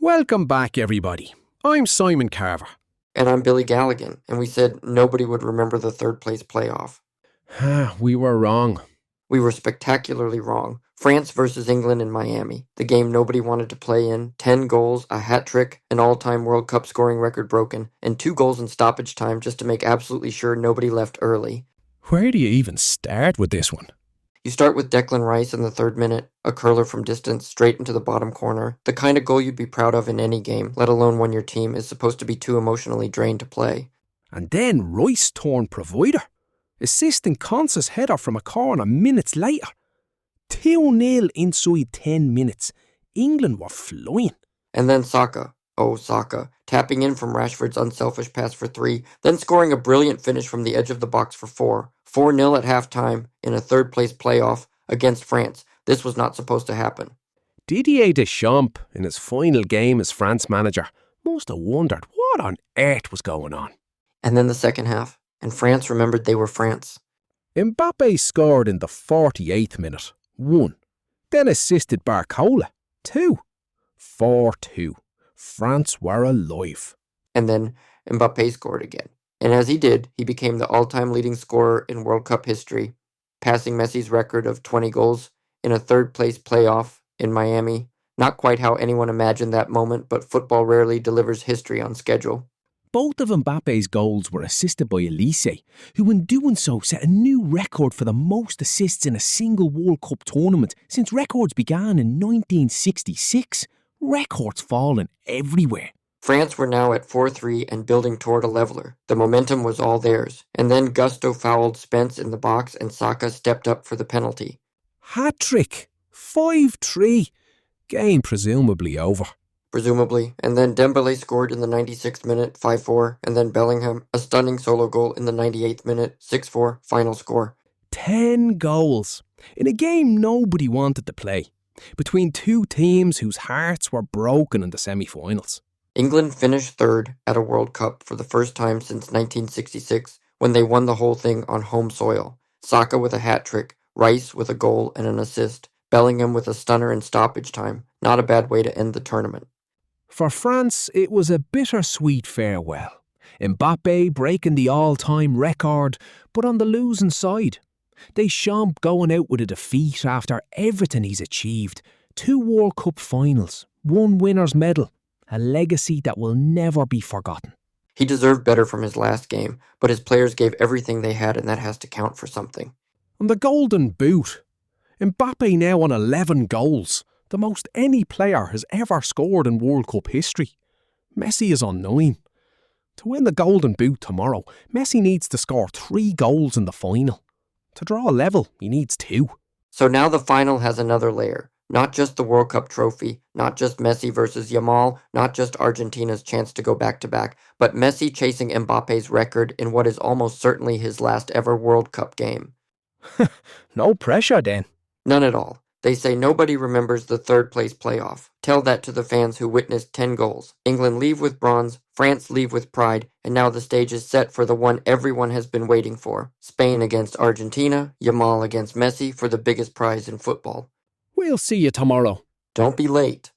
Welcome back, everybody. I'm Simon Carver. And I'm Billy Galligan, and we said nobody would remember the third place playoff. We were wrong. We were spectacularly wrong. France versus England in Miami, the game nobody wanted to play in, 10 goals, a hat trick, an all-time World Cup scoring record broken, and 2 goals in stoppage time just to make absolutely sure nobody left early. Where do you even start with this one? You start with Declan Rice in the 3rd minute, a curler from distance straight into the bottom corner, the kind of goal you'd be proud of in any game, let alone when your team is supposed to be too emotionally drained to play. And then Rice turned provider, assisting Conce's header from a corner minutes later. 2-0 inside 10 minutes. England were flying. And then Saka, tapping in from Rashford's unselfish pass for 3, then scoring a brilliant finish from the edge of the box for 4. 4-0 at halftime in a third-place playoff against France. This was not supposed to happen. Didier Deschamps, in his final game as France manager, must have wondered what on earth was going on. And then the second half, and France remembered they were France. Mbappé scored in the 48th minute, 1. Then assisted Barcola, 2. 4-2. France were alive. And then Mbappé scored again. And as he did, he became the all-time leading scorer in World Cup history, passing Messi's record of 20 goals in a third-place playoff in Miami. Not quite how anyone imagined that moment, but football rarely delivers history on schedule. Both of Mbappe's goals were assisted by Elise, who in doing so set a new record for the most assists in a single World Cup tournament since records began in 1966. Records falling everywhere. France were now at 4-3 and building toward a leveler. The momentum was all theirs. And then Gusto fouled Spence in the box and Saka stepped up for the penalty. Hat-trick! 5-3. Game presumably over. Presumably. And then Dembélé scored in the 96th minute, 5-4. And then Bellingham, a stunning solo goal in the 98th minute, 6-4, final score. 10 goals. In a game nobody wanted to play. Between two teams whose hearts were broken in the semi-finals. England finished 3rd at a World Cup for the first time since 1966 when they won the whole thing on home soil. Saka with a hat-trick, Rice with a goal and an assist, Bellingham with a stunner in stoppage time. Not a bad way to end the tournament. For France, it was a bittersweet farewell. Mbappé breaking the all-time record, but on the losing side. Deschamps going out with a defeat after everything he's achieved. 2 World Cup finals, 1 winner's medal. A legacy that will never be forgotten. He deserved better from his last game, but his players gave everything they had and that has to count for something. And the golden boot. Mbappé now on 11 goals, the most any player has ever scored in World Cup history. Messi is on 9. To win the golden boot tomorrow, Messi needs to score 3 goals in the final. To draw a level, he needs 2. So now the final has another layer. Not just the World Cup trophy, not just Messi versus Yamal, not just Argentina's chance to go back-to-back, but Messi chasing Mbappe's record in what is almost certainly his last ever World Cup game. No pressure then. None at all. They say nobody remembers the third-place playoff. Tell that to the fans who witnessed 10 goals. England leave with bronze, France leave with pride, and now the stage is set for the one everyone has been waiting for. Spain against Argentina, Yamal against Messi for the biggest prize in football. We'll see you tomorrow. Don't be late.